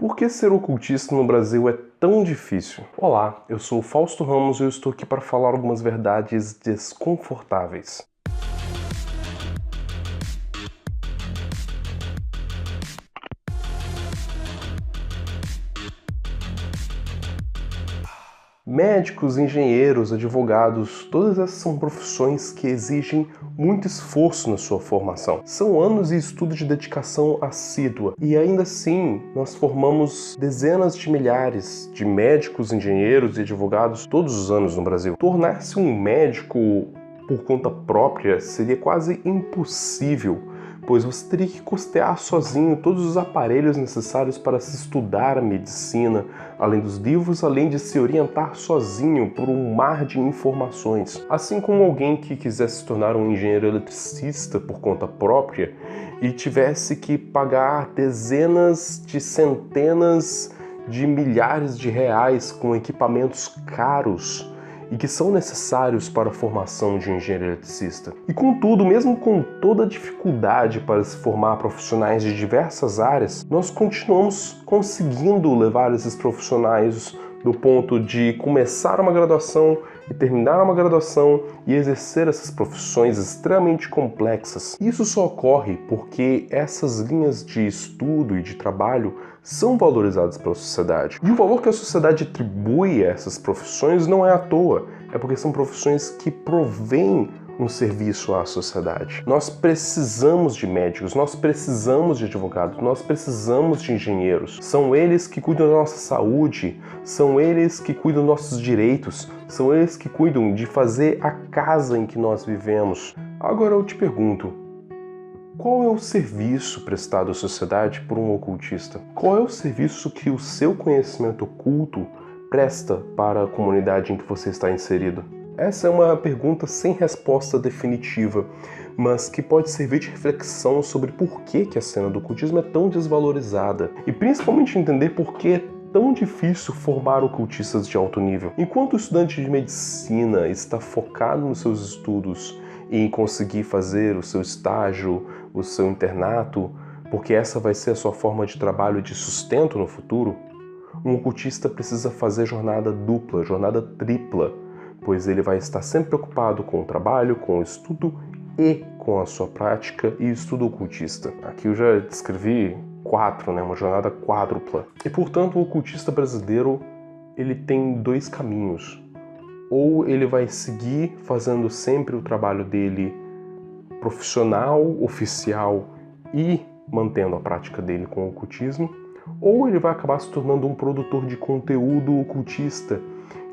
Por que ser ocultista no Brasil é tão difícil? Olá, eu sou o Fausto Ramos e eu estou aqui para falar algumas verdades desconfortáveis. Médicos, engenheiros, advogados, todas essas são profissões que exigem muito esforço na sua formação. São anos de estudo de dedicação assídua e ainda assim nós formamos dezenas de milhares de médicos, engenheiros e advogados todos os anos no Brasil. Tornar-se um médico por conta própria seria quase impossível, pois você teria que custear sozinho todos os aparelhos necessários para se estudar a medicina, além dos livros, além de se orientar sozinho por um mar de informações. Assim como alguém que quisesse se tornar um engenheiro eletricista por conta própria e tivesse que pagar dezenas de centenas de milhares de reais com equipamentos caros e que são necessários para a formação de engenheiro eletricista. E contudo, mesmo com toda a dificuldade para se formar profissionais de diversas áreas, nós continuamos conseguindo levar esses profissionais do ponto de começar uma graduação e terminar uma graduação e exercer essas profissões extremamente complexas. Isso só ocorre porque essas linhas de estudo e de trabalho são valorizadas pela sociedade. E o valor que a sociedade atribui a essas profissões não é à toa, é porque são profissões que provêm um serviço à sociedade. Nós precisamos de médicos, nós precisamos de advogados, nós precisamos de engenheiros. São eles que cuidam da nossa saúde, são eles que cuidam dos nossos direitos, são eles que cuidam de fazer a casa em que nós vivemos. Agora eu te pergunto, qual é o serviço prestado à sociedade por um ocultista? Qual é o serviço que o seu conhecimento oculto presta para a comunidade em que você está inserido? Essa é uma pergunta sem resposta definitiva, mas que pode servir de reflexão sobre por que a cena do ocultismo é tão desvalorizada e principalmente entender por que é tão difícil formar ocultistas de alto nível. Enquanto o estudante de medicina está focado nos seus estudos e em conseguir fazer o seu estágio, o seu internato, porque essa vai ser a sua forma de trabalho e de sustento no futuro, um ocultista precisa fazer jornada dupla, jornada tripla, pois ele vai estar sempre preocupado com o trabalho, com o estudo e com a sua prática e estudo ocultista. Aqui eu já descrevi 4, uma jornada quádrupla. E portanto o ocultista brasileiro ele tem 2 caminhos. Ou ele vai seguir fazendo sempre o trabalho dele profissional, oficial e mantendo a prática dele com o ocultismo, ou ele vai acabar se tornando um produtor de conteúdo ocultista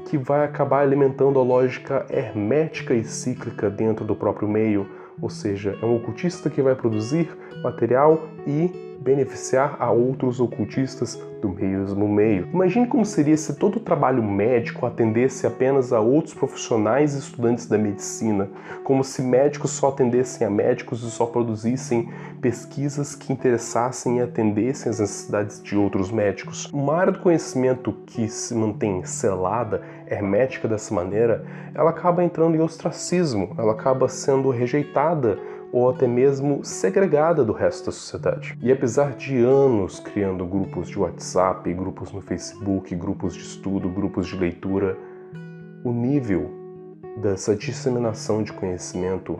que vai acabar alimentando a lógica hermética e cíclica dentro do próprio meio, ou seja, é um ocultista que vai produzir material e beneficiar a outros ocultistas do mesmo meio. Imagine como seria se todo o trabalho médico atendesse apenas a outros profissionais e estudantes da medicina, como se médicos só atendessem a médicos e só produzissem pesquisas que interessassem e atendessem as necessidades de outros médicos. Uma área do conhecimento que se mantém selada, hermética dessa maneira, ela acaba entrando em ostracismo, ela acaba sendo rejeitada ou até mesmo segregada do resto da sociedade. E apesar de anos criando grupos de WhatsApp, grupos no Facebook, grupos de estudo, grupos de leitura, o nível dessa disseminação de conhecimento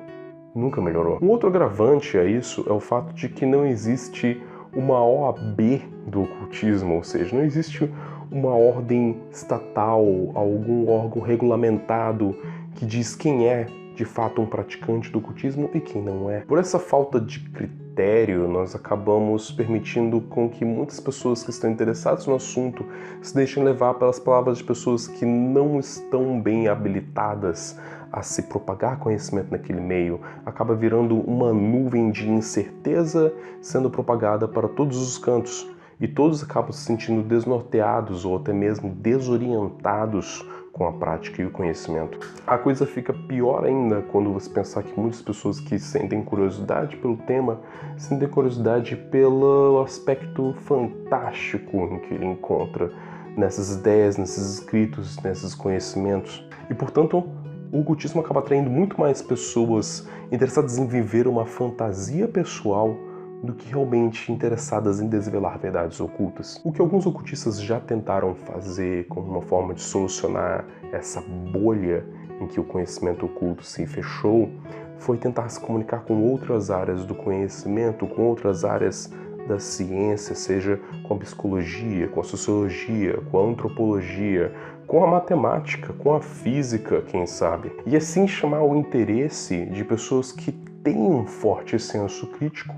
nunca melhorou. Um outro agravante a isso é o fato de que não existe uma OAB do ocultismo, ou seja, não existe uma ordem estatal, algum órgão regulamentado que diz quem é de fato um praticante do ocultismo e quem não é. Por essa falta de critério, nós acabamos permitindo com que muitas pessoas que estão interessadas no assunto se deixem levar pelas palavras de pessoas que não estão bem habilitadas a se propagar conhecimento naquele meio. Acaba virando uma nuvem de incerteza sendo propagada para todos os cantos e todos acabam se sentindo desnorteados ou até mesmo desorientados com a prática e o conhecimento. A coisa fica pior ainda quando você pensar que muitas pessoas que sentem curiosidade pelo tema, sentem curiosidade pelo aspecto fantástico em que ele encontra nessas ideias, nesses escritos, nesses conhecimentos. E, portanto, o ocultismo acaba atraindo muito mais pessoas interessadas em viver uma fantasia pessoal do que realmente interessadas em desvelar verdades ocultas. O que alguns ocultistas já tentaram fazer como uma forma de solucionar essa bolha em que o conhecimento oculto se fechou foi tentar se comunicar com outras áreas do conhecimento, com outras áreas da ciência, seja com a psicologia, com a sociologia, com a antropologia, com a matemática, com a física, quem sabe. E assim chamar o interesse de pessoas que têm um forte senso crítico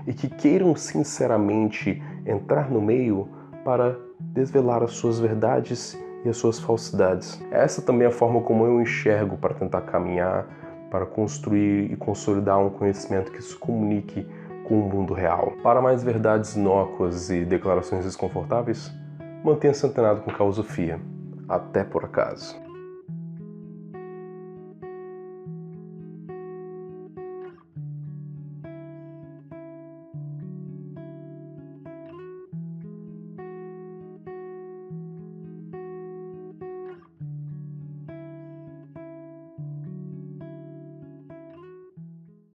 e que queiram sinceramente entrar no meio para desvelar as suas verdades e as suas falsidades. Essa também é a forma como eu enxergo para tentar caminhar, para construir e consolidar um conhecimento que se comunique com o mundo real. Para mais verdades inócuas e declarações desconfortáveis, mantenha-se antenado com Causofia. Até por acaso.